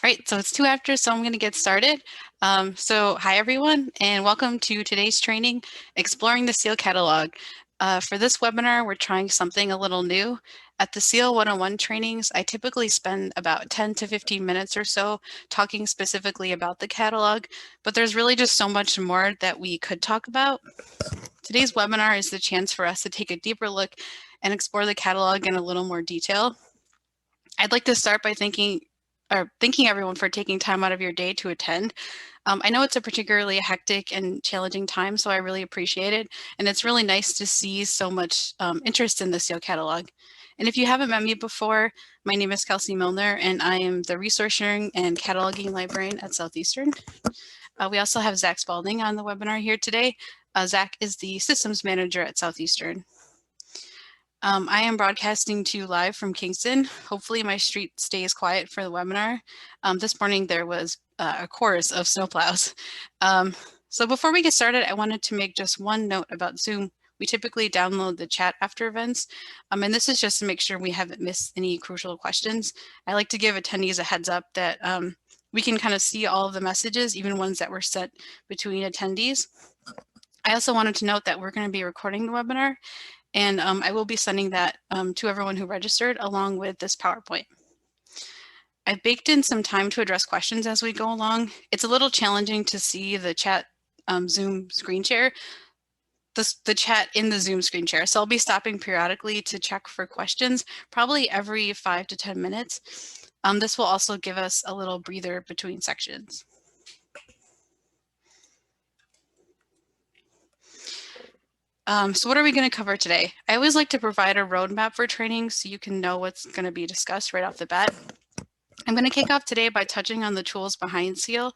All right, so it's 2 after, so I'm going to get started. Hi everyone, and welcome to today's training, Exploring the SEAL Catalog. For this webinar, we're trying something a little new. At the SEAL 101 trainings, I typically spend about 10 to 15 minutes or so talking specifically about the catalog, but there's really just so much more that we could talk about. Today's webinar is the chance for us to take a deeper look and explore the catalog in a little more detail. I'd like to start by thanking everyone for taking time out of your day to attend. I know it's a particularly hectic and challenging time, so I really appreciate it. And it's really nice to see so much interest in the SEAL catalog. And if you haven't met me before, my name is Kelsey Milner, and I am the Resource Sharing and Cataloging Librarian at Southeastern. We also have Zach Spalding on the webinar here today. Zach is the Systems Manager at Southeastern. I am broadcasting to you live from Kingston. Hopefully my street stays quiet for the webinar. This morning there was a chorus of snowplows. So before we get started, I wanted to make just one note about Zoom. We typically download the chat after events, and this is just to make sure we haven't missed any crucial questions. I like to give attendees a heads up that we can kind of see all of the messages, even ones that were sent between attendees. I also wanted to note that we're going to be recording the webinar, and I will be sending that to everyone who registered along with this PowerPoint. I've baked in some time to address questions as we go along. It's a little challenging to see the chat Zoom screen share, the chat in the Zoom screen share. So I'll be stopping periodically to check for questions, probably every 5 to 10 minutes. This will also give us a little breather between sections. So what are we going to cover today? I always like to provide a roadmap for training so you can know what's going to be discussed right off the bat. I'm going to kick off today by touching on the tools behind SEAL,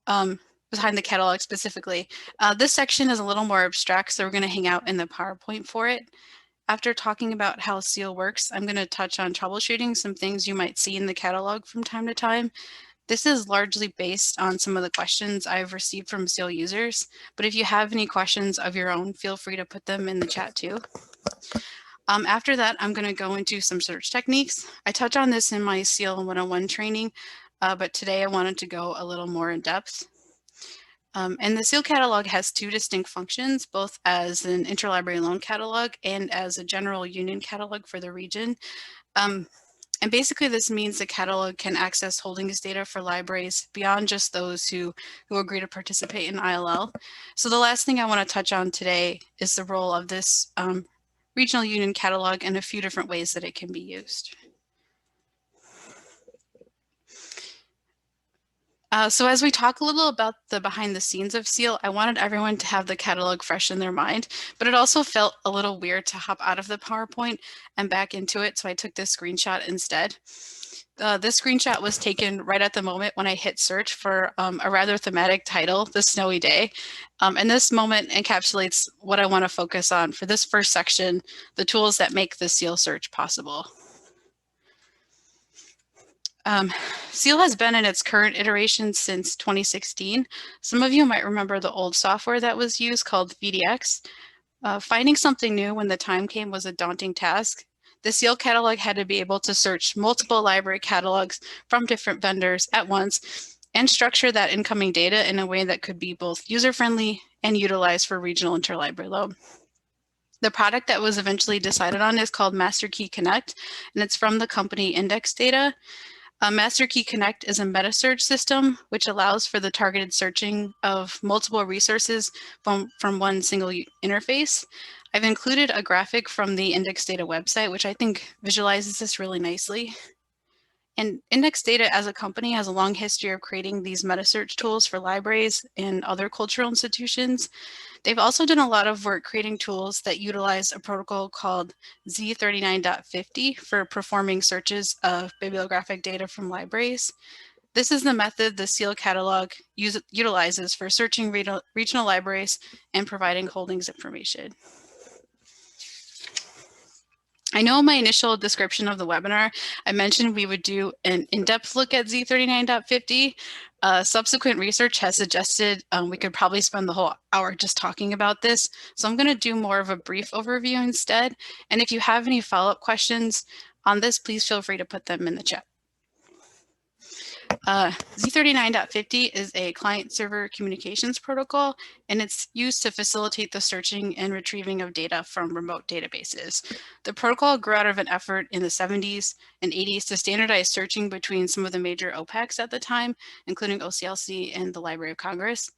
behind the catalog specifically. This section is a little more abstract, so we're going to hang out in the PowerPoint for it. After talking about how SEAL works, I'm going to touch on troubleshooting some things you might see in the catalog from time to time. This is largely based on some of the questions I've received from SEAL users, but if you have any questions of your own, feel free to put them in the chat too. After that, I'm going to go into some search techniques. I touch on this in my SEAL 101 training, but today I wanted to go a little more in depth. And the SEAL catalog has two distinct functions, both as an interlibrary loan catalog and as a general union catalog for the region. And basically this means the catalog can access holdings data for libraries beyond just those who agree to participate in ILL. So the last thing I want to touch on today is the role of this regional union catalog and a few different ways that it can be used. So as we talk a little about the behind the scenes of SEAL, I wanted everyone to have the catalog fresh in their mind, but it also felt a little weird to hop out of the PowerPoint and back into it, so I took this screenshot instead. This screenshot was taken right at the moment when I hit search for a rather thematic title, The Snowy Day. And this moment encapsulates what I want to focus on for this first section, the tools that make the SEAL search possible. SEAL has been in its current iteration since 2016. Some of you might remember the old software that was used called VDX. Finding something new when the time came was a daunting task. The SEAL catalog had to be able to search multiple library catalogs from different vendors at once and structure that incoming data in a way that could be both user-friendly and utilized for regional interlibrary loan. The product that was eventually decided on is called Master Key Connect, and it's from the company Index Data. Master Key Connect is a meta search system which allows for the targeted searching of multiple resources from one single interface. I've included a graphic from the Index Data website, which I think visualizes this really nicely. And Index Data as a company has a long history of creating these meta search tools for libraries and other cultural institutions. They've also done a lot of work creating tools that utilize a protocol called Z39.50 for performing searches of bibliographic data from libraries. This is the method the SEAL catalog utilizes for searching regional libraries and providing holdings information. I know in my initial description of the webinar, I mentioned we would do an in-depth look at Z39.50. Subsequent research has suggested we could probably spend the whole hour just talking about this. So I'm going to do more of a brief overview instead. And if you have any follow-up questions on this, please feel free to put them in the chat. Z39.50 is a client-server communications protocol, and it's used to facilitate the searching and retrieving of data from remote databases. The protocol grew out of an effort in the 70s and 80s to standardize searching between some of the major OPACs at the time, including OCLC and the Library of Congress.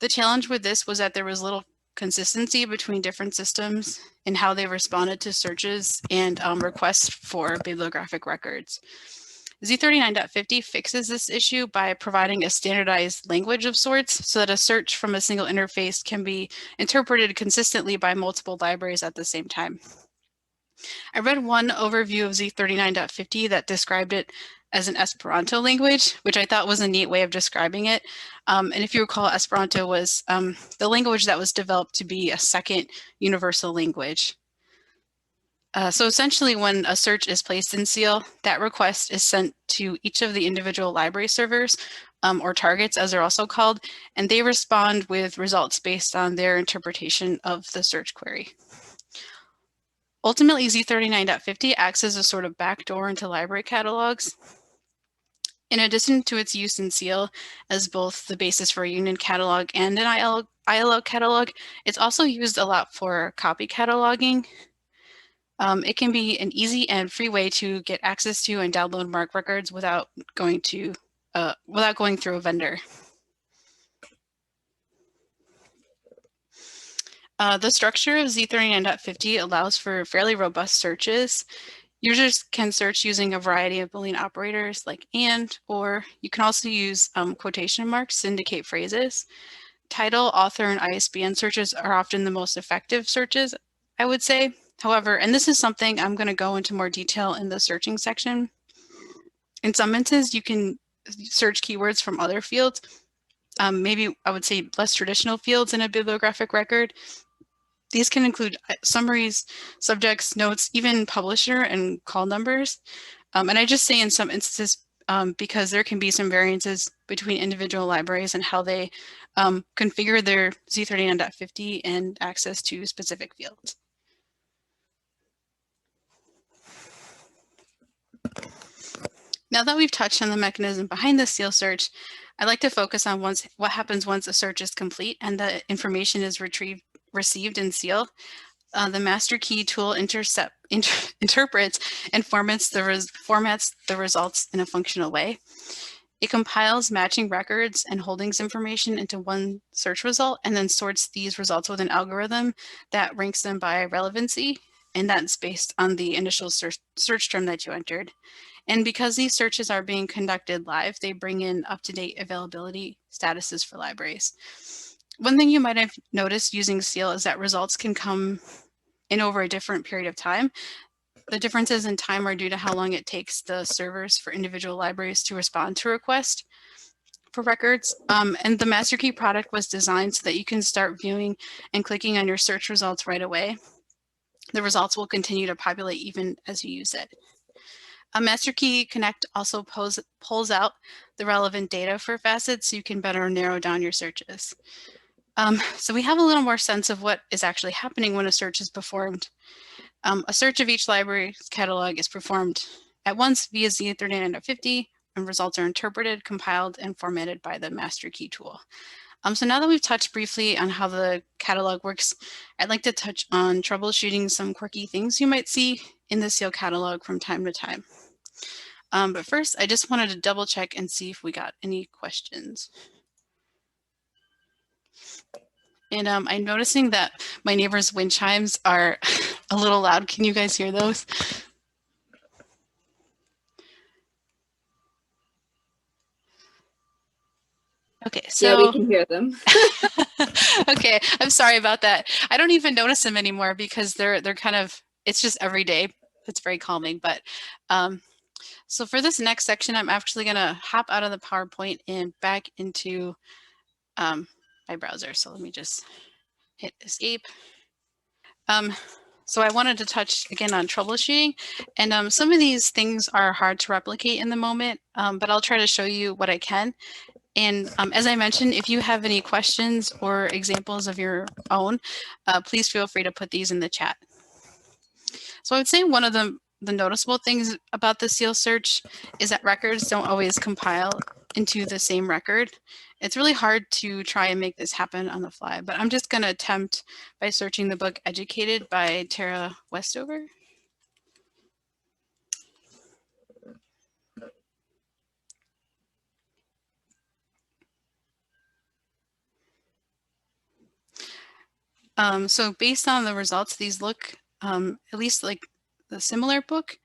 The challenge with this was that there was little consistency between different systems in how they responded to searches and requests for bibliographic records. Z39.50 fixes this issue by providing a standardized language of sorts so that a search from a single interface can be interpreted consistently by multiple libraries at the same time. I read one overview of Z39.50 that described it as an Esperanto language, which I thought was a neat way of describing it. And if you recall, Esperanto was the language that was developed to be a second universal language. So essentially, when a search is placed in SEAL, that request is sent to each of the individual library servers, or targets as they're also called, and they respond with results based on their interpretation of the search query. Ultimately, Z39.50 acts as a sort of backdoor into library catalogs. In addition to its use in SEAL as both the basis for a union catalog and an ILO catalog, it's also used a lot for copy cataloging. It can be an easy and free way to get access to and download MARC records without going through a vendor. The structure of Z39.50 allows for fairly robust searches. Users can search using a variety of Boolean operators like and, or. You can also use quotation marks to indicate phrases. Title, author, and ISBN searches are often the most effective searches, I would say. However, and this is something I'm going to go into more detail in the searching section. In some instances, you can search keywords from other fields, maybe I would say less traditional fields in a bibliographic record. These can include summaries, subjects, notes, even publisher and call numbers. And I just say in some instances because there can be some variances between individual libraries and how they configure their Z39.50 and access to specific fields. Now that we've touched on the mechanism behind the SEAL search, I'd like to focus on what happens once a search is complete and the information is received in SEAL. The master key tool interprets and formats the results in a functional way. It compiles matching records and holdings information into one search result and then sorts these results with an algorithm that ranks them by relevancy, and that's based on the initial search term that you entered. And because these searches are being conducted live, they bring in up-to-date availability statuses for libraries. One thing you might have noticed using SEAL is that results can come in over a different period of time. The differences in time are due to how long it takes the servers for individual libraries to respond to requests for records. And the master key product was designed so that you can start viewing and clicking on your search results right away. The results will continue to populate even as you use it. A Master Key Connect also pulls out the relevant data for facets so you can better narrow down your searches. So we have a little more sense of what is actually happening when a search is performed. A search of each library's catalog is performed at once via Z39.50, and results are interpreted, compiled, and formatted by the Master Key tool. So now that we've touched briefly on how the catalog works, I'd like to touch on troubleshooting some quirky things you might see in the SEAL catalog from time to time. But first, I just wanted to double check and see if we got any questions. And I'm noticing that my neighbor's wind chimes are a little loud. Can you guys hear those? Okay, so yeah, we can hear them. Okay, I'm sorry about that. I don't even notice them anymore because they're kind of, it's just every day. It's very calming. But so for this next section, I'm actually going to hop out of the PowerPoint and back into my browser. So let me just hit escape. So I wanted to touch again on troubleshooting, and some of these things are hard to replicate in the moment, but I'll try to show you what I can. And as I mentioned, if you have any questions or examples of your own, please feel free to put these in the chat. So I would say one of the the noticeable things about the seal search is that records don't always compile into the same record. It's really hard to try and make this happen on the fly, but I'm just going to attempt by searching the book Educated by Tara Westover. So based on the results, these look at least like the similar book,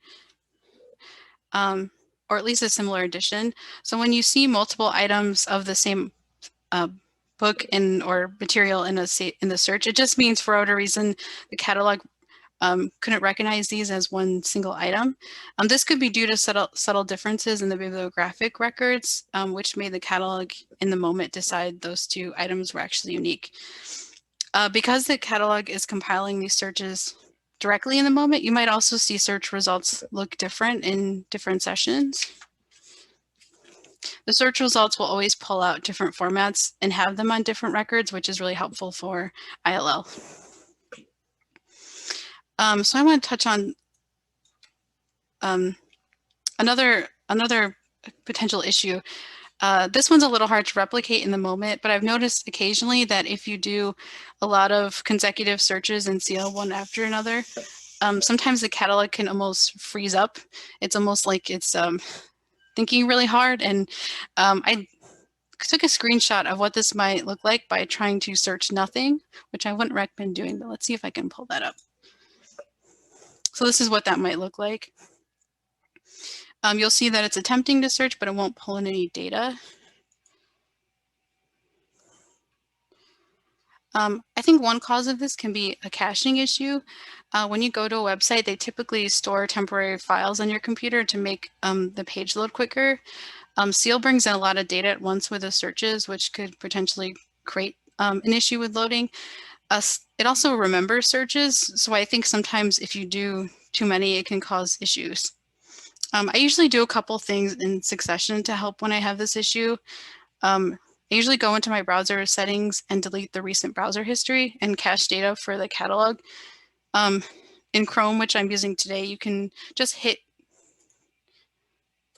or at least a similar edition. So when you see multiple items of the same book or material in the search, it just means for whatever reason the catalog couldn't recognize these as one single item. This could be due to subtle differences in the bibliographic records, which made the catalog in the moment decide those two items were actually unique. Because the catalog is compiling these searches directly in the moment, you might also see search results look different in different sessions. The search results will always pull out different formats and have them on different records, which is really helpful for ILL. So I want to touch on another potential issue. This one's a little hard to replicate in the moment, but I've noticed occasionally that if you do a lot of consecutive searches in seal one after another, sometimes the catalog can almost freeze up. It's almost like it's thinking really hard. And I took a screenshot of what this might look like by trying to search nothing, which I wouldn't recommend doing, but let's see if I can pull that up. So this is what that might look like. You'll see that it's attempting to search, but it won't pull in any data. I think one cause of this can be a caching issue. When you go to a website, they typically store temporary files on your computer to make the page load quicker. Seal brings in a lot of data at once with the searches, which could potentially create an issue with loading. It also remembers searches, so I think sometimes if you do too many, it can cause issues. I usually do a couple things in succession to help when I have this issue. I usually go into my browser settings and delete the recent browser history and cache data for the catalog. In Chrome, which I'm using today, you can just hit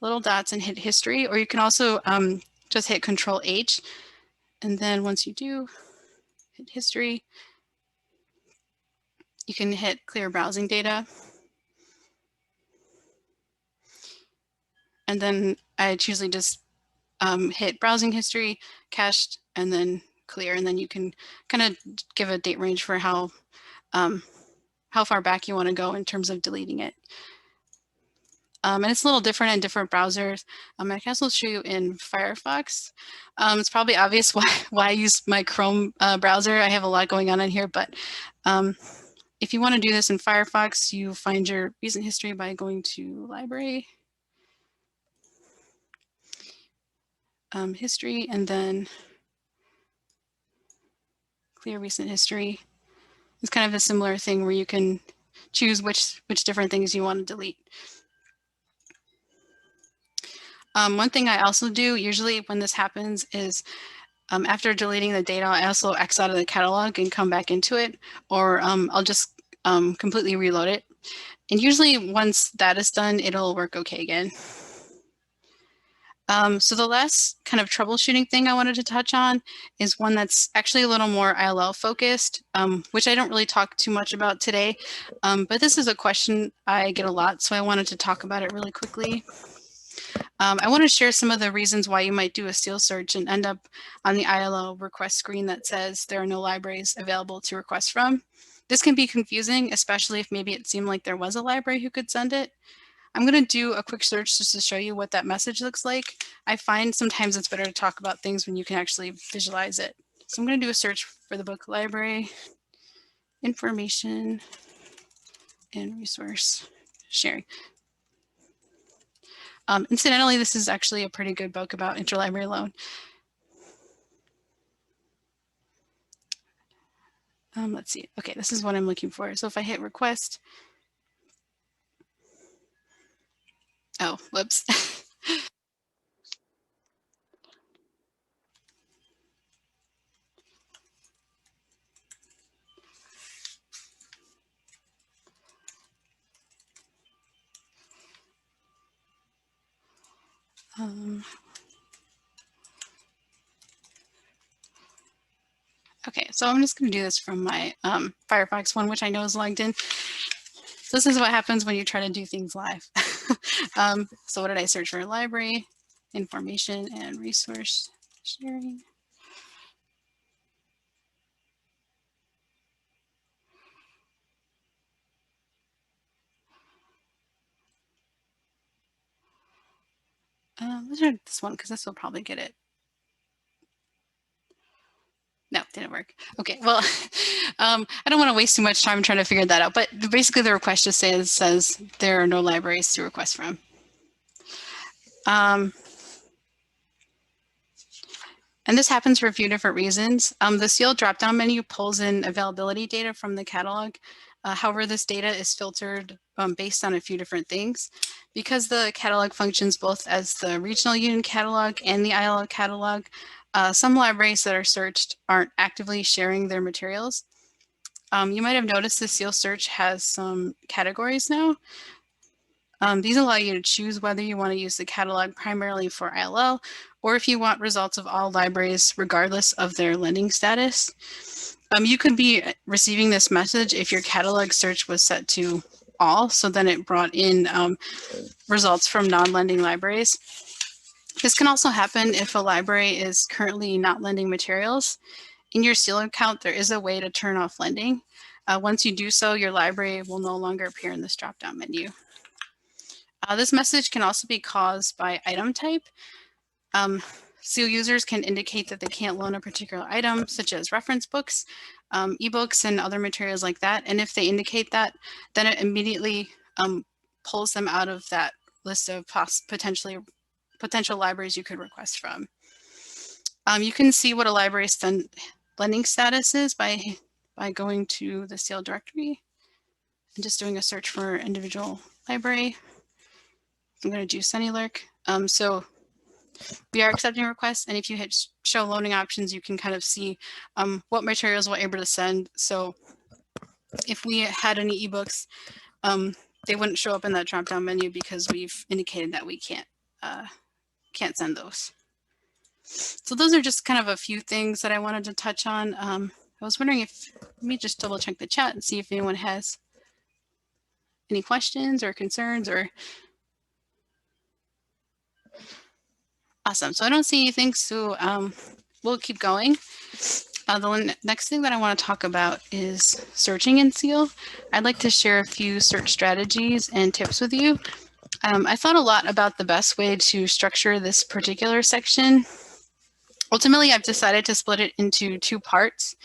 little dots and hit history, or you can also just hit Control H. And then once you do hit history, you can hit clear browsing data. And then I usually just hit browsing history, cached, and then clear. And then you can kind of give a date range for how far back you want to go in terms of deleting it. And it's a little different in different browsers. I can also show you in Firefox. It's probably obvious why I use my Chrome browser. I have a lot going on in here, but if you want to do this in Firefox, you find your recent history by going to Library, History, and then Clear Recent History. It's kind of a similar thing where you can choose which different things you want to delete. One thing I also do usually when this happens is after deleting the data, I also X out of the catalog and come back into it, or I'll just completely reload it. And usually once that is done, it'll work okay again. So the last kind of troubleshooting thing I wanted to touch on is one that's actually a little more ILL focused, which I don't really talk too much about today, but this is a question I get a lot, so I wanted to talk about it really quickly. I want to share some of the reasons why you might do a seal search and end up on the ILL request screen that says there are no libraries available to request from. This can be confusing, especially if maybe it seemed like there was a library who could send it. I'm going to do a quick search just to show you what that message looks like. I find sometimes it's better to talk about things when you can actually visualize it. So I'm going to do a search for the book library, information, and resource sharing. Incidentally, this is actually a pretty good book about interlibrary loan. Let's see. Okay, this is what I'm looking for. So if I hit request, oh, whoops. Okay, so I'm just going to do this from my Firefox one, which I know is logged in. So this is what happens when you try to do things live. So what did I search for? Library, information, and resource sharing. Let's try this one because this will probably get it. No, didn't work. Okay, well, I don't want to waste too much time trying to figure that out, but basically the request just says there are no libraries to request from. And this happens for a few different reasons. The seal drop-down menu pulls in availability data from the catalog. However, this data is filtered based on a few different things. Because the catalog functions both as the regional union catalog and the ILL catalog, some libraries that are searched aren't actively sharing their materials. You might have noticed the seal search has some categories now. These allow you to choose whether you want to use the catalog primarily for ILL or if you want results of all libraries regardless of their lending status. You could be receiving this message if your catalog search was set to all, so then it brought in results from non-lending libraries. This can also happen if a library is currently not lending materials. In your seal account, there is a way to turn off lending. Once you do so, your library will no longer appear in this drop-down menu. This message can also be caused by item type. Seal users can indicate that they can't loan a particular item, such as reference books, ebooks, and other materials like that. And if they indicate that, then it immediately pulls them out of that list of potential libraries you could request from. You can see what a library's lending status is by going to the seal directory and just doing a search for individual library. I'm going to do SunnyLurk. So we are accepting requests, and if you hit show loaning options, you can kind of see what materials we're able to send. So if we had any ebooks, they wouldn't show up in that drop-down menu because we've indicated that we can't send those. So those are just kind of a few things that I wanted to touch on. I was wondering if, let me just double check the chat and see if anyone has any questions or concerns or. Awesome. So I don't see anything, so we'll keep going. The next thing that I want to talk about is searching in Seal. I'd like to share a few search strategies and tips with you. I thought a lot about the best way to structure this particular section. Ultimately, I've decided to split it into two parts.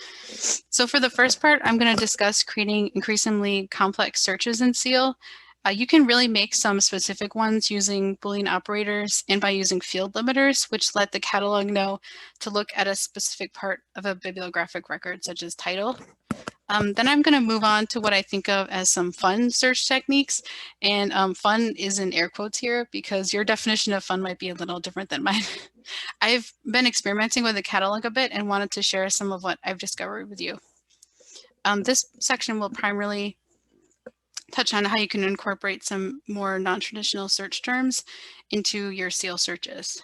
So for the first part, I'm going to discuss creating increasingly complex searches in Seal. You can really make some specific ones using Boolean operators and by using field limiters, which let the catalog know to look at a specific part of a bibliographic record, such as title. Then I'm going to move on to what I think of as some fun search techniques. And fun is in air quotes here because your definition of fun might be a little different than mine. I've been experimenting with the catalog a bit and wanted to share some of what I've discovered with you. This section will primarily touch on how you can incorporate some more non-traditional search terms into your Seal searches.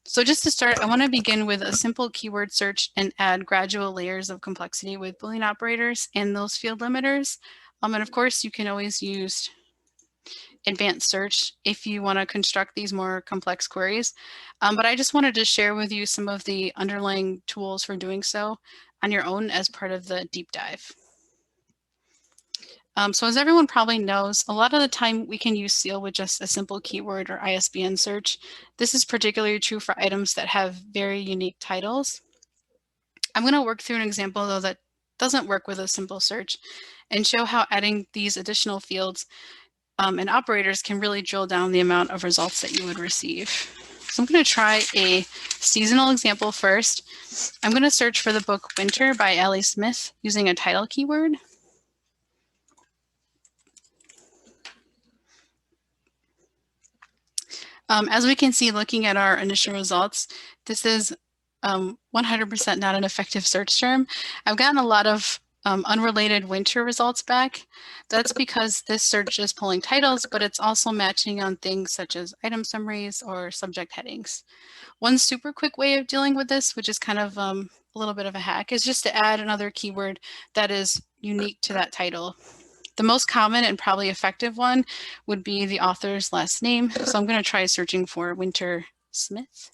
So just to start, I want to begin with a simple keyword search and add gradual layers of complexity with Boolean operators and those field limiters. And of course, you can always use advanced search if you want to construct these more complex queries. But I just wanted to share with you some of the underlying tools for doing so on your own as part of the deep dive. So as everyone probably knows, a lot of the time we can use Seal with just a simple keyword or ISBN search. This is particularly true for items that have very unique titles. I'm going to work through an example though that doesn't work with a simple search and show how adding these additional fields and operators can really drill down the amount of results that you would receive. So I'm going to try a seasonal example first. I'm going to search for the book Winter by Ellie Smith using a title keyword. As we can see, looking at our initial results, this is 100% not an effective search term. I've gotten a lot of unrelated winter results back. That's because this search is pulling titles, but it's also matching on things such as item summaries or subject headings. One super quick way of dealing with this, which is kind of a little bit of a hack, is just to add another keyword that is unique to that title. The most common and probably effective one would be the author's last name. So I'm going to try searching for Winter Smith.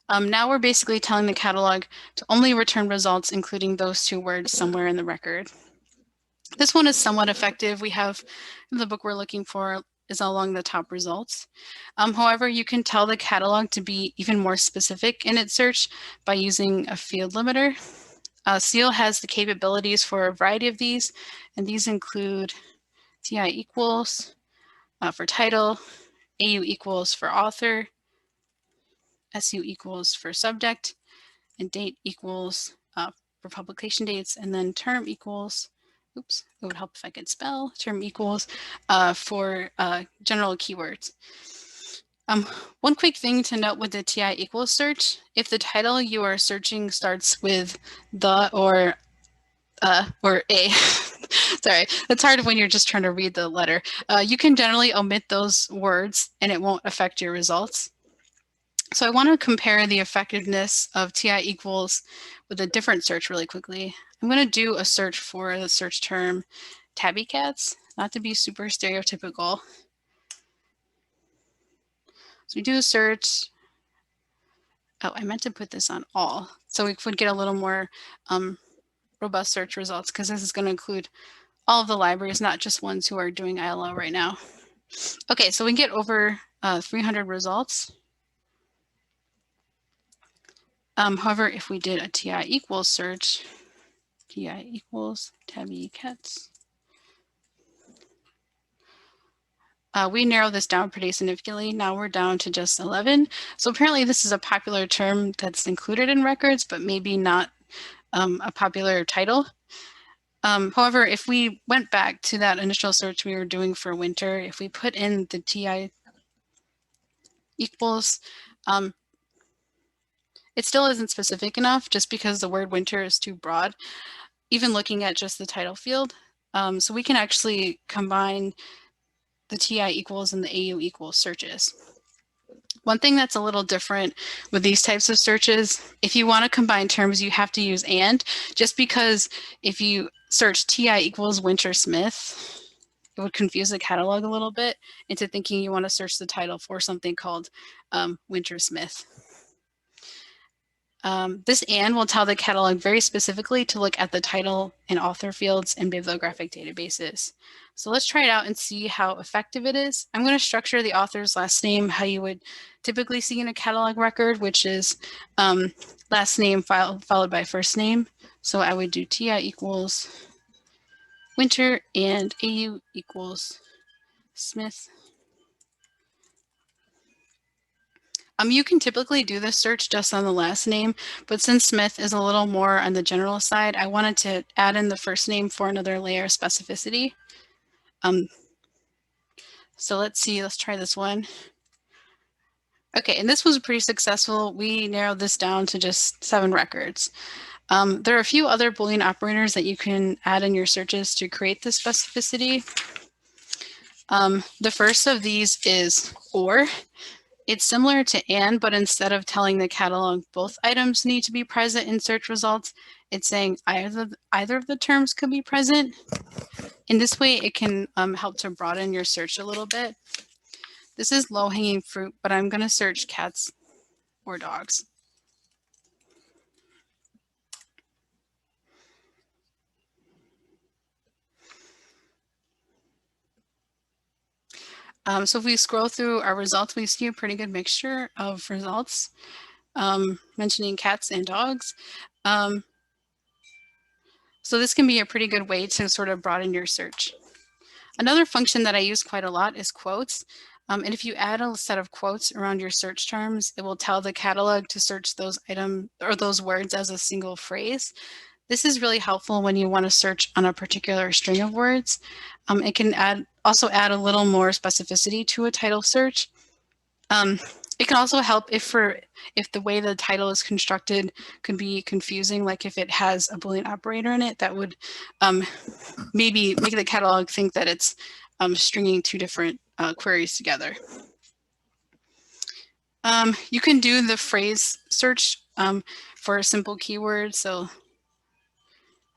Now we're basically telling the catalog to only return results including those two words somewhere in the record. This one is somewhat effective. We have the book we're looking for is along the top results. However, you can tell the catalog to be even more specific in its search by using a field limiter. Seal has the capabilities for a variety of these, and these include TI equals for title, AU equals for author, SU equals for subject, and date equals for publication dates, and then term equals, oops, it would help if I could spell, term equals for general keywords. One quick thing to note with the TI equals search, if the title you are searching starts with the or a, sorry, that's hard when you're just trying to read the letter. You can generally omit those words and it won't affect your results. So I want to compare the effectiveness of TI equals with a different search really quickly. I'm going to do a search for the search term tabby cats, not to be super stereotypical. So we do a search. Oh, I meant to put this on all. So we would get a little more robust search results because this is going to include all of the libraries, not just ones who are doing ILO right now. Okay, so we can get over 300 results. However, if we did a TI equals search, TI equals tabby cats, we narrow this down pretty significantly. Now we're down to just 11. So apparently this is a popular term that's included in records, but maybe not a popular title. However, if we went back to that initial search we were doing for winter, if we put in the TI equals, it still isn't specific enough just because the word winter is too broad, even looking at just the title field. So we can actually combine the TI equals and the AU equals searches. One thing that's a little different with these types of searches, if you want to combine terms, you have to use and, just because if you search TI equals Winter Smith, it would confuse the catalog a little bit into thinking you want to search the title for something called Winter Smith. This and will tell the catalog very specifically to look at the title and author fields in bibliographic databases. So let's try it out and see how effective it is. I'm going to structure the author's last name how you would typically see in a catalog record, which is last name followed by first name. So I would do TI equals Winter and AU equals Smith. You can typically do this search just on the last name, but since Smith is a little more on the general side, I wanted to add in the first name for another layer of specificity. So let's see, let's try this one. Okay, and this was pretty successful. We narrowed this down to just 7 records. There are a few other Boolean operators that you can add in your searches to create this specificity. The first of these is or. It's similar to and, but instead of telling the catalog both items need to be present in search results, it's saying either of the terms could be present. In this way, it can help to broaden your search a little bit. This is low-hanging fruit, but I'm going to search cats or dogs. So if we scroll through our results, we see a pretty good mixture of results mentioning cats and dogs. So this can be a pretty good way to sort of broaden your search. Another function that I use quite a lot is quotes. And if you add a set of quotes around your search terms, it will tell the catalog to search those items or those words as a single phrase. This is really helpful when you want to search on a particular string of words. It can also add a little more specificity to a title search. It can also help if the way the title is constructed could be confusing, like if it has a Boolean operator in it, that would maybe make the catalog think that it's stringing two different queries together. You can do the phrase search for a simple keyword. So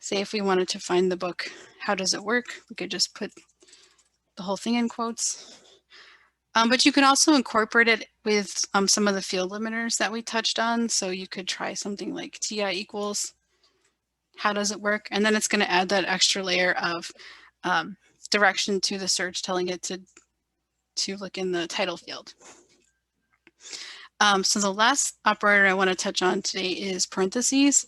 say if we wanted to find the book, How Does It Work? We could just put the whole thing in quotes. But you can also incorporate it with some of the field limiters that we touched on. So you could try something like TI equals, how does it work? And then it's going to add that extra layer of direction to the search, telling it to look in the title field. So the last operator I want to touch on today is parentheses.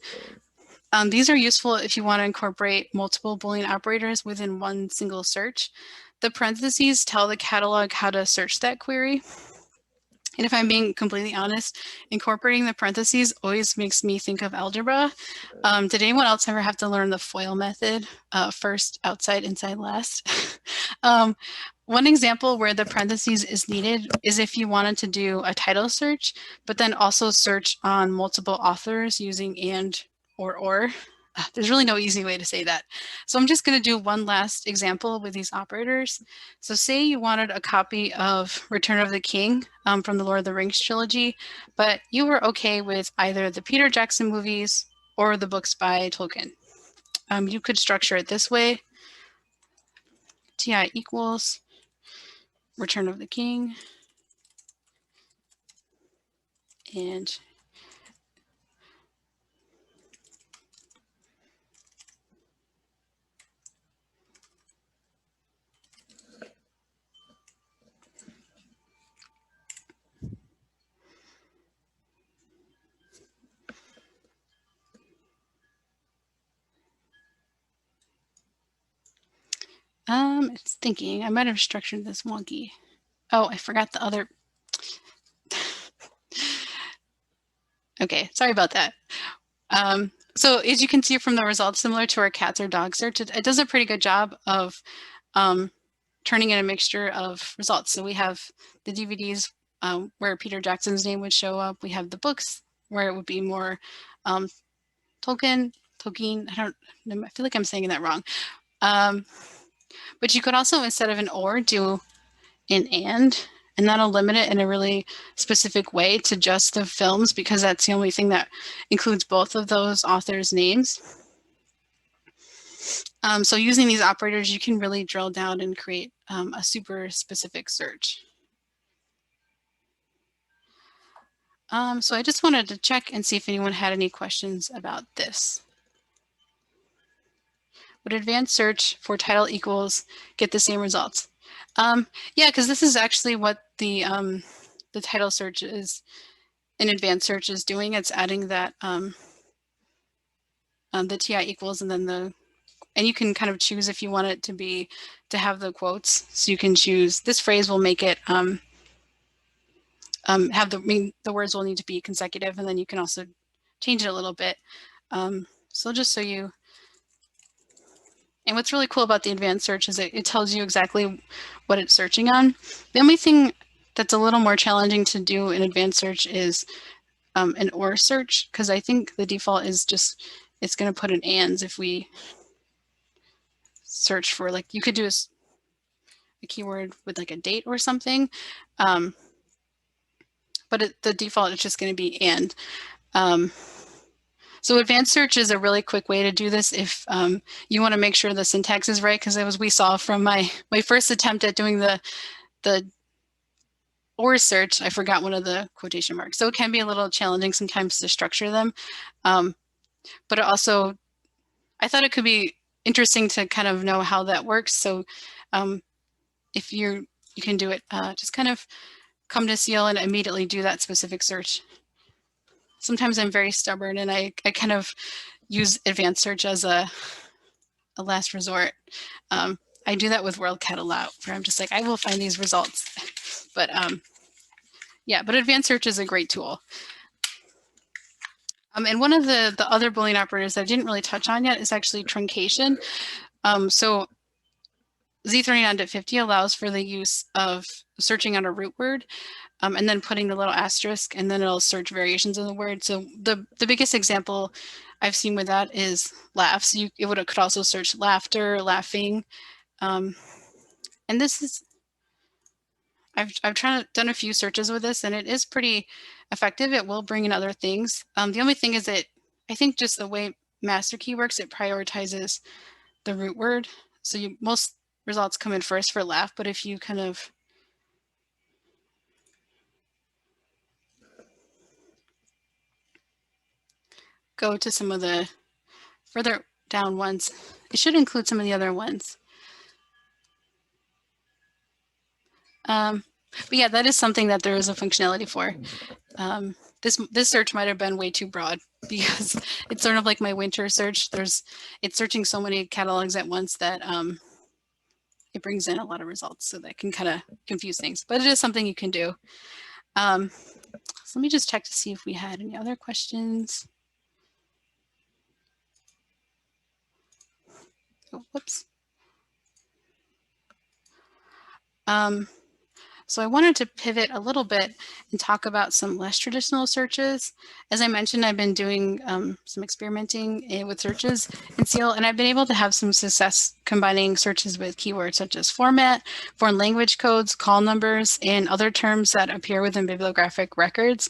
These are useful if you want to incorporate multiple Boolean operators within one single search. The parentheses tell the catalog how to search that query. And if I'm being completely honest, incorporating the parentheses always makes me think of algebra. Did anyone else ever have to learn the FOIL method? First, outside, inside, last. One example where the parentheses is needed is if you wanted to do a title search, but then also search on multiple authors using and or. There's really no easy way to say that. So I'm just going to do one last example with these operators. So say you wanted a copy of Return of the King from the Lord of the Rings trilogy, but you were okay with either the Peter Jackson movies or the books by Tolkien. You could structure it this way. TI equals Return of the King and it's thinking. I might have structured this wonky. Oh, I forgot the other. Okay, sorry about that. So as you can see from the results, similar to our cats or dog search, it does a pretty good job of turning in a mixture of results. So we have the DVDs where Peter Jackson's name would show up. We have the books where it would be more Tolkien. I feel like I'm saying that wrong. But you could also, instead of an or, do an and that'll limit it in a really specific way to just the films, because that's the only thing that includes both of those authors' names. So using these operators, you can really drill down and create a super specific search. So I just wanted to check and see if anyone had any questions about this. Would advanced search for title equals get the same results? Yeah, because this is actually what the title search is, an advanced search is doing. It's adding that the TI equals and then and you can kind of choose if you want it to have the quotes. So you can choose, this phrase will make it have the words will need to be consecutive, and then you can also change it a little bit. So just so you, and what's really cool about the advanced search is it tells you exactly what it's searching on. The only thing that's a little more challenging to do in advanced search is an or search, because I think the default is just, it's going to put an ands if we search for, like, you could do a keyword with like a date or something. But the default is just going to be and. So advanced search is a really quick way to do this if you want to make sure the syntax is right, because as we saw from my first attempt at doing the or search, I forgot one of the quotation marks. So it can be a little challenging sometimes to structure them. But it also, I thought it could be interesting to kind of know how that works. So if you can do it, just kind of come to Seal and immediately do that specific search. Sometimes I'm very stubborn and I kind of use advanced search as a last resort. I do that with WorldCat a lot, where I'm just like, I will find these results. But yeah, but advanced search is a great tool. And one of the other Boolean operators that I didn't really touch on yet is actually truncation. So Z39.50 allows for the use of searching on a root word. and then putting the little asterisk, and then it'll search variations of the word. So the biggest example I've seen with that is laughs. It could also search laughter, laughing, and this is I've done a few searches with this, and it is pretty effective. It will bring in other things. The only thing is that I think just the way master key works, it prioritizes the root word. So most results come in first for laugh, but if you kind of go to some of the further down ones, it should include some of the other ones. But yeah, that is something that there is a functionality for. This search might have been way too broad because it's sort of like my winter search. It's searching so many catalogs at once that it brings in a lot of results, so that can kind of confuse things. But it is something you can do. So let me just check to see if we had any other questions. Oh, whoops. So I wanted to pivot a little bit and talk about some less traditional searches. As I mentioned, I've been doing some experimenting with searches in SEAL, and I've been able to have some success combining searches with keywords such as format, foreign language codes, call numbers, and other terms that appear within bibliographic records.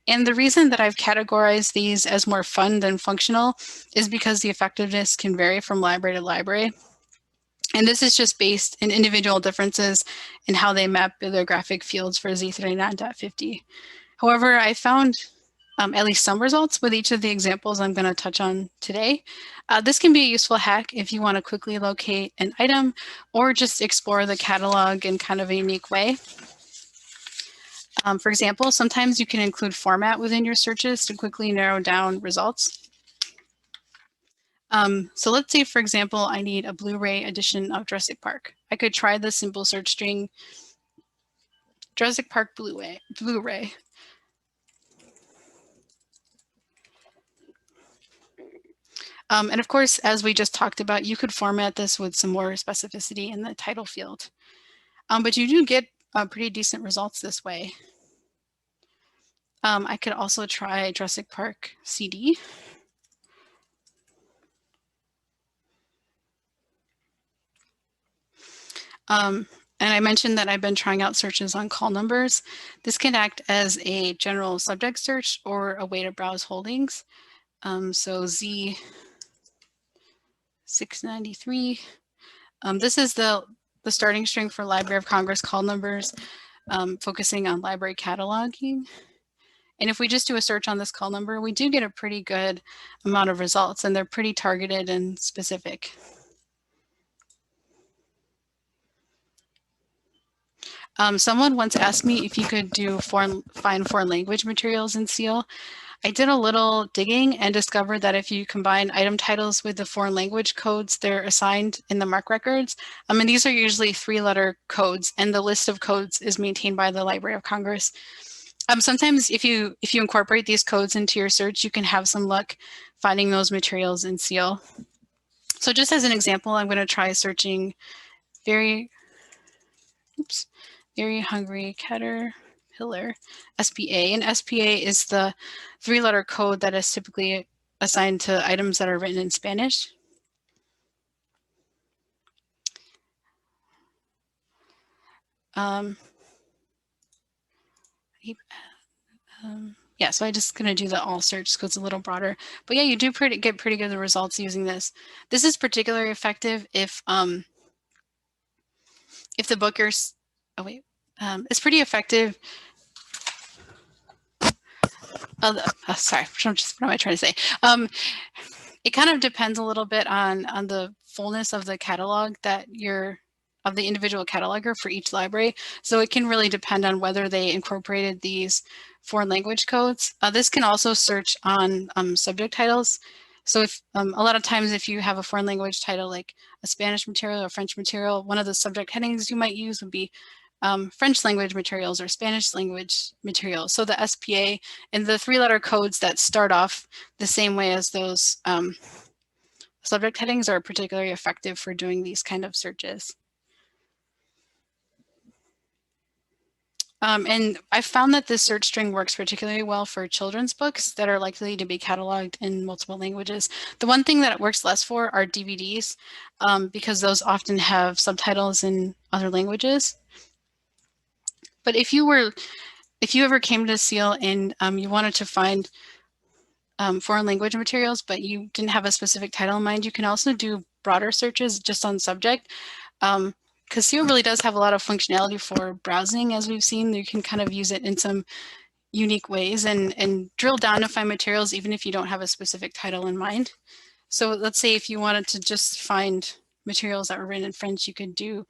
And the reason that I've categorized these as more fun than functional is because the effectiveness can vary from library to library. And this is just based in individual differences in how they map bibliographic fields for Z39.50. However, I found at least some results with each of the examples I'm going to touch on today. This can be a useful hack if you want to quickly locate an item or just explore the catalog in kind of a unique way. For example, sometimes you can include format within your searches to quickly narrow down results. So let's say, for example, I need a Blu-ray edition of Jurassic Park. I could try the simple search string Jurassic Park Blu-ray. And of course, as we just talked about, you could format this with some more specificity in the title field. But you do get pretty decent results this way. I could also try Jurassic Park CD. And I mentioned that I've been trying out searches on call numbers. This can act as a general subject search or a way to browse holdings. So Z693. This is the starting string for Library of Congress call numbers, focusing on library cataloging. And if we just do a search on this call number, we do get a pretty good amount of results, and they're pretty targeted and specific. Someone once asked me if you could find foreign language materials in SEAL. I did a little digging and discovered that if you combine item titles with the foreign language codes they're assigned in the MARC records, and these are usually 3-letter codes, and the list of codes is maintained by the Library of Congress. Sometimes if you incorporate these codes into your search, you can have some luck finding those materials in SEAL. So just as an example, I'm going to try searching very hungry caterpillar, SPA. And SPA is the 3-letter code that is typically assigned to items that are written in Spanish. Yeah, so I'm just going to do the all search because it's a little broader. But yeah, you do get pretty good results using this. This is particularly effective if the book it's pretty effective. Sorry, what am I trying to say? It kind of depends a little bit on the fullness of the catalog of the individual cataloger for each library. So it can really depend on whether they incorporated these foreign language codes. This can also search on subject titles. So if a lot of times if you have a foreign language title like a Spanish material or French material, one of the subject headings you might use would be French language materials or Spanish language materials. So the SPA and the 3-letter codes that start off the same way as those subject headings are particularly effective for doing these kind of searches. And I found that this search string works particularly well for children's books that are likely to be cataloged in multiple languages. The one thing that it works less for are DVDs, because those often have subtitles in other languages. But if you ever came to Seal and you wanted to find foreign language materials, but you didn't have a specific title in mind, you can also do broader searches just on subject. Because Seal really does have a lot of functionality for browsing, as we've seen. You can kind of use it in some unique ways and drill down to find materials even if you don't have a specific title in mind. So let's say if you wanted to just find materials that were written in French, you could do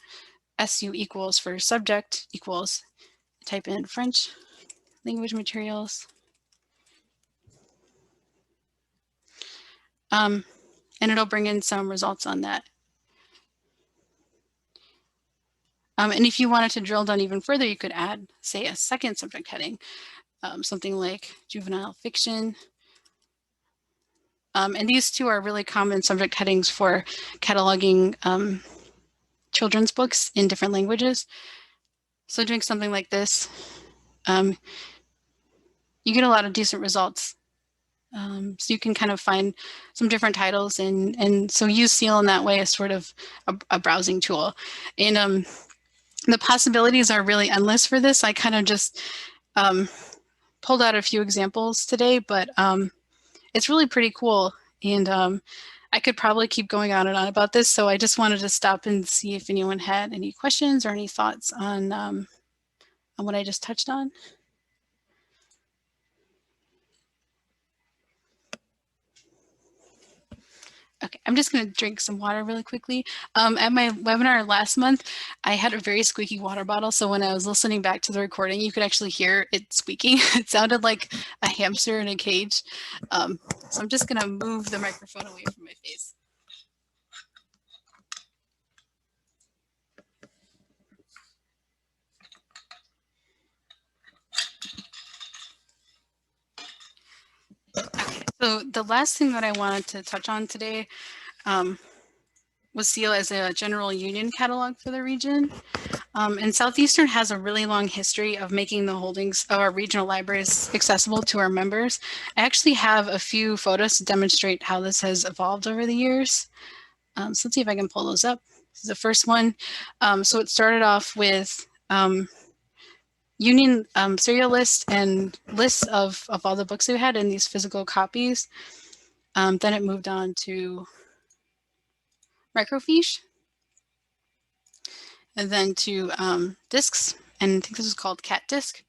SU equals for subject equals, type in French language materials. And it'll bring in some results on that. And if you wanted to drill down even further, you could add, say, a second subject heading, something like juvenile fiction. And these two are really common subject headings for cataloging children's books in different languages. So doing something like this, you get a lot of decent results. So you can kind of find some different titles and so use Seal in that way as sort of a browsing tool. And the possibilities are really endless for this. I kind of just pulled out a few examples today, but it's really pretty cool. And I could probably keep going on and on about this. So I just wanted to stop and see if anyone had any questions or any thoughts on what I just touched on. Okay, I'm just going to drink some water really quickly. At my webinar last month, I had a very squeaky water bottle. So when I was listening back to the recording, you could actually hear it squeaking. It sounded like a hamster in a cage. So I'm just going to move the microphone away from my face. Okay, so the last thing that I wanted to touch on today was Seal as a general union catalog for the region. And Southeastern has a really long history of making the holdings of our regional libraries accessible to our members. I actually have a few photos to demonstrate how this has evolved over the years. So let's see if I can pull those up. This is the first one. So it started off with union serial lists and lists of all the books we had in these physical copies. Then it moved on to microfiche, and then to discs, and I think this is called cat disc.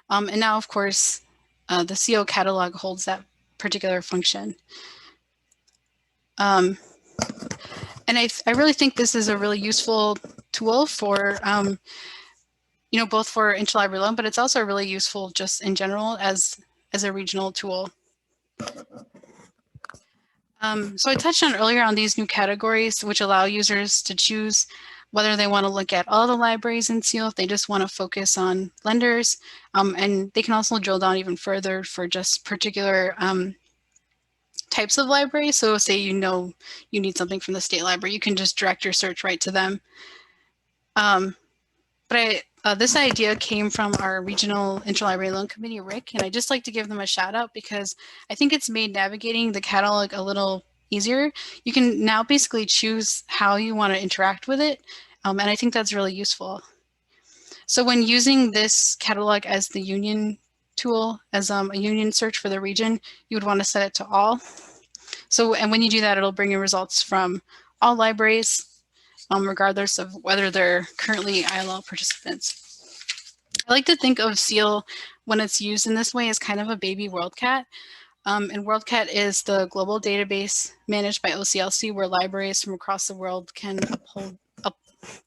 And now, of course, the CO catalog holds that particular function. And I really think this is a really useful tool for, you know, both for interlibrary loan, but it's also really useful just in general as a regional tool. So I touched on earlier on these new categories, which allow users to choose whether they want to look at all the libraries in Seal, if they just want to focus on lenders, and they can also drill down even further for just particular types of libraries. So say you know you need something from the state library, you can just direct your search right to them. But this idea came from our regional interlibrary loan committee, Rick, and I'd just like to give them a shout out because I think it's made navigating the catalog a little easier. You can now basically choose how you want to interact with it, and I think that's really useful. So when using this catalog as the union tool, as a union search for the region, you would want to set it to all. So, and when you do that, it'll bring you results from all libraries, regardless of whether they're currently ILL participants. I like to think of Seal when it's used in this way as kind of a baby WorldCat. And WorldCat is the global database managed by OCLC where libraries from across the world can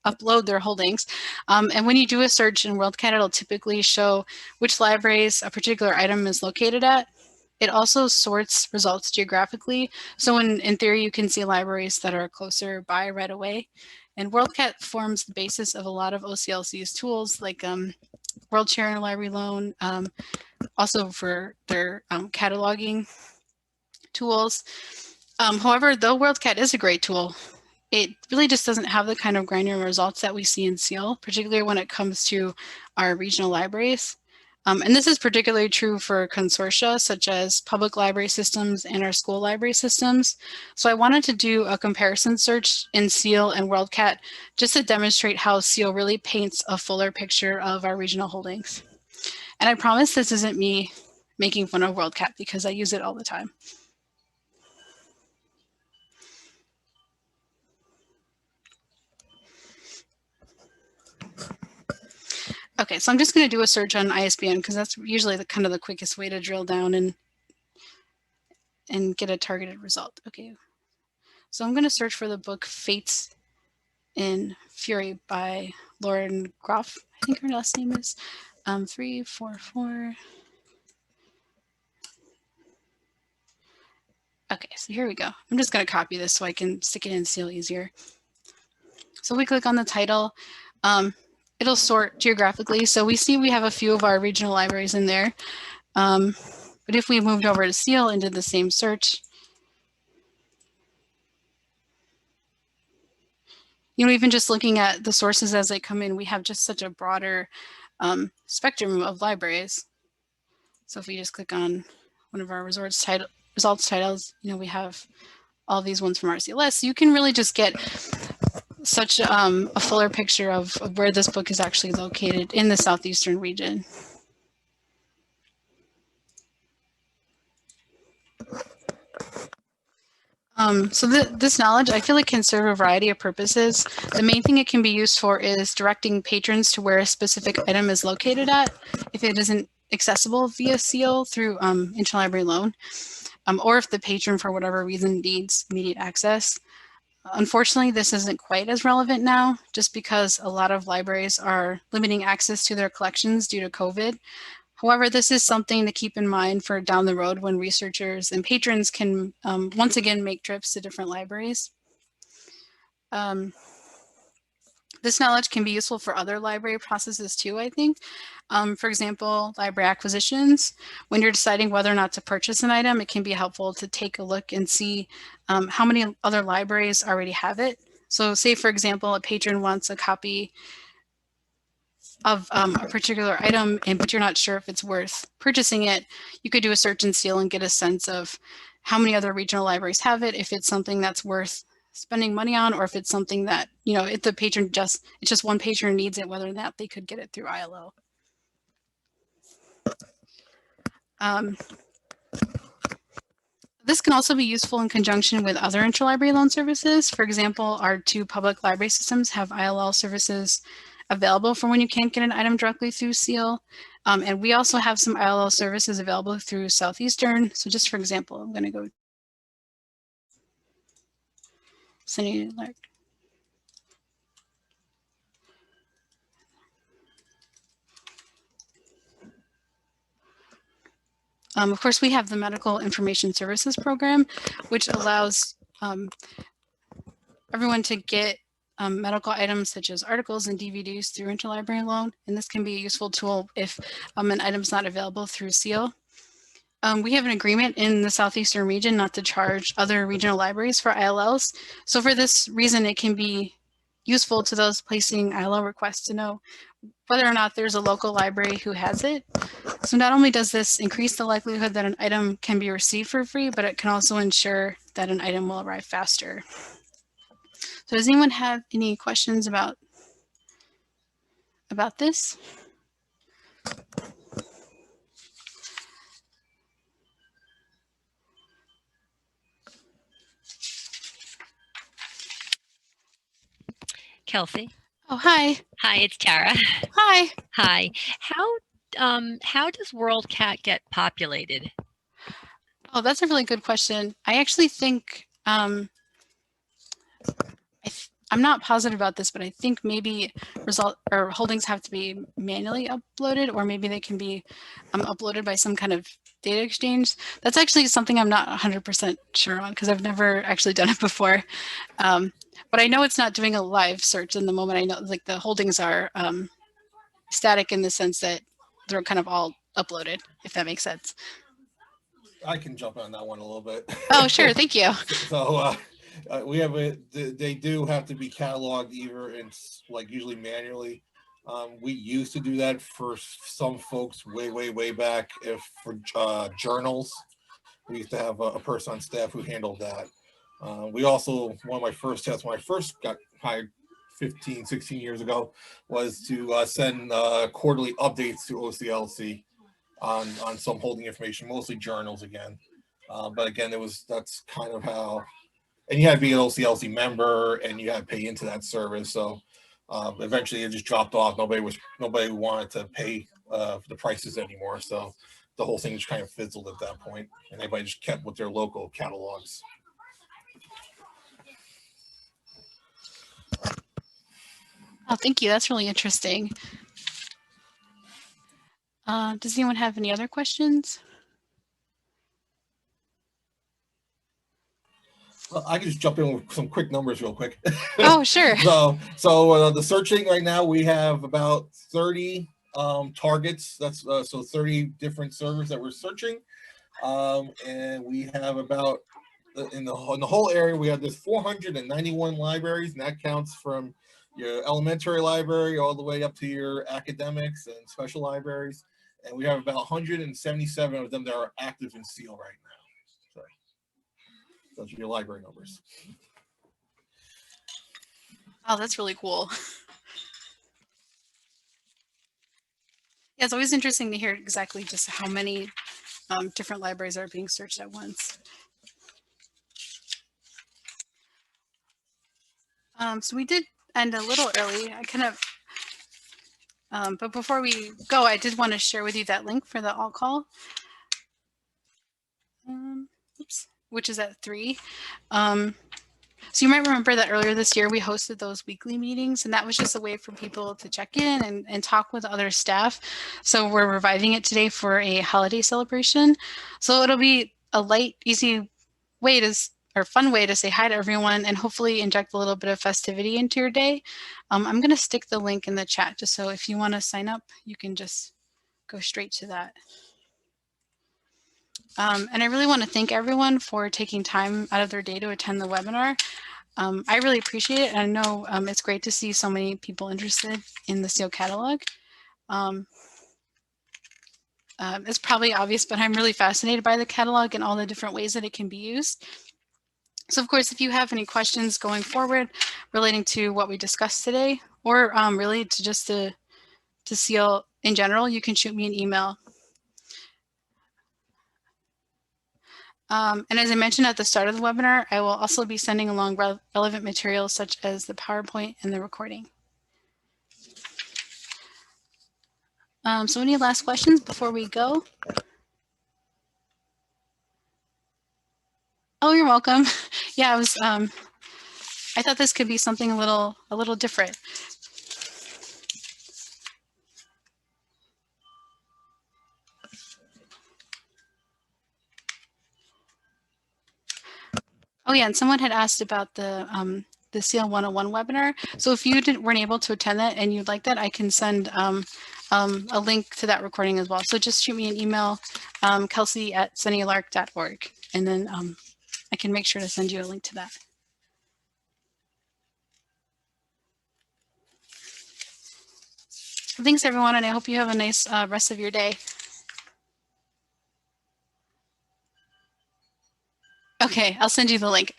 upload their holdings. And when you do a search in WorldCat, it'll typically show which libraries a particular item is located at. It also sorts results geographically. So in theory, you can see libraries that are closer by right away. And WorldCat forms the basis of a lot of OCLC's tools like World Share Interlibrary Loan, also for their cataloging tools. However, though WorldCat is a great tool, it really just doesn't have the kind of granular results that we see in SEAL, particularly when it comes to our regional libraries. And this is particularly true for consortia such as public library systems and our school library systems. So I wanted to do a comparison search in SEAL and WorldCat just to demonstrate how SEAL really paints a fuller picture of our regional holdings. And I promise this isn't me making fun of WorldCat because I use it all the time. Okay, so I'm just going to do a search on ISBN because that's usually the kind of the quickest way to drill down and get a targeted result. Okay, so I'm going to search for the book Fates in Fury by Lauren Groff. I think her last name is 344. Okay, so here we go. I'm just going to copy this so I can stick it in SEAL easier. So we click on the title. It'll sort geographically. So we see we have a few of our regional libraries in there. But if we moved over to SEAL and did the same search, even just looking at the sources as they come in, we have just such a broader spectrum of libraries. So if we just click on one of our results titles, we have all these ones from RCLS. So you can really just get such a fuller picture of where this book is actually located in the southeastern region. So this knowledge, I feel like, can serve a variety of purposes. The main thing it can be used for is directing patrons to where a specific item is located at, if it isn't accessible via SEAL through interlibrary loan, or if the patron, for whatever reason, needs immediate access. Unfortunately, this isn't quite as relevant now, just because a lot of libraries are limiting access to their collections due to COVID. However, this is something to keep in mind for down the road when researchers and patrons can once again make trips to different libraries. This knowledge can be useful for other library processes too, I think. For example, library acquisitions. When you're deciding whether or not to purchase an item, it can be helpful to take a look and see how many other libraries already have it. So say, for example, a patron wants a copy of a particular item, but you're not sure if it's worth purchasing it, you could do a search in SEAL and get a sense of how many other regional libraries have it, if it's something that's worth spending money on, or if it's something that, if the patron it's just one patron needs it, whether or not they could get it through ILO. This can also be useful in conjunction with other interlibrary loan services. For example, our 2 public library systems have ILL services available for when you can't get an item directly through SEAL. And we also have some ILL services available through Southeastern. So just for example, I'm going to go sending an alert. Of course, we have the Medical Information Services Program, which allows everyone to get medical items such as articles and DVDs through interlibrary loan, and this can be a useful tool if an item's not available through SEAL. We have an agreement in the Southeastern region not to charge other regional libraries for ILLs. So for this reason, it can be useful to those placing ILL requests to know whether or not there's a local library who has it. So not only does this increase the likelihood that an item can be received for free, but it can also ensure that an item will arrive faster. So does anyone have any questions about this? Kelsey. Oh, hi. Hi, it's Tara. Hi. Hi. How does WorldCat get populated? Oh, that's a really good question. I actually think I'm not positive about this, but I think maybe holdings have to be manually uploaded, or maybe they can be uploaded by some kind of data exchange. That's actually something I'm not 100% sure on because I've never actually done it before. But I know it's not doing a live search in the moment. I know like the holdings are static in the sense that they're kind of all uploaded, if that makes sense. I can jump on that one a little bit. Oh, sure. Thank you. So We have they do have to be cataloged either in like usually manually. We used to do that for some folks way back. If for journals, we used to have a person on staff who handled that. We also, one of my first tests when I first got hired 15, 16 years ago was to send quarterly updates to OCLC on some holding information, mostly journals again. But again, that's kind of how, and you had to be an OCLC member and you had to pay into that service. So eventually it just dropped off. Nobody wanted to pay the prices anymore. So the whole thing just kind of fizzled at that point, and everybody just kept with their local catalogs. Oh, thank you. That's really interesting. Does anyone have any other questions? Well, I can just jump in with some quick numbers real quick. Oh, sure. So the searching right now, we have about 30 targets. That's so 30 different servers that we're searching. And we have about in the whole area we have this 491 libraries, and that counts from your elementary library all the way up to your academics and special libraries. And we have about 177 of them that are active in SEAL right now. So those are your library numbers. Oh, that's really cool. Yeah, it's always interesting to hear exactly just how many different libraries are being searched at once. So we did end a little early. I kind of, but before we go, I did want to share with you that link for the all call, oops, which is at 3. So you might remember that earlier this year we hosted those weekly meetings, and that was just a way for people to check in and talk with other staff. So we're reviving it today for a holiday celebration. So it'll be a light, easy way to, or fun way to say hi to everyone and hopefully inject a little bit of festivity into your day. I'm going to stick the link in the chat just so if you want to sign up, you can just go straight to that. And I really want to thank everyone for taking time out of their day to attend the webinar. I really appreciate it. And I know it's great to see so many people interested in the SEAL catalog. It's probably obvious, but I'm really fascinated by the catalog and all the different ways that it can be used. So of course, if you have any questions going forward relating to what we discussed today, or really to just to SEAL in general, you can shoot me an email. And as I mentioned at the start of the webinar, I will also be sending along relevant materials such as the PowerPoint and the recording. So any last questions before we go? Oh, you're welcome. Yeah, I thought this could be something a little different. Oh yeah, and someone had asked about the SEAL 101 webinar. So if you weren't able to attend that and you'd like that, I can send a link to that recording as well. So just shoot me an email, kelsey@sunnylark.org, and then I can make sure to send you a link to that. Thanks everyone, and I hope you have a nice rest of your day. Okay, I'll send you the link.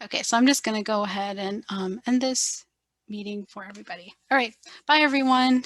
Okay, so I'm just going to go ahead and end this meeting for everybody. All right, bye everyone.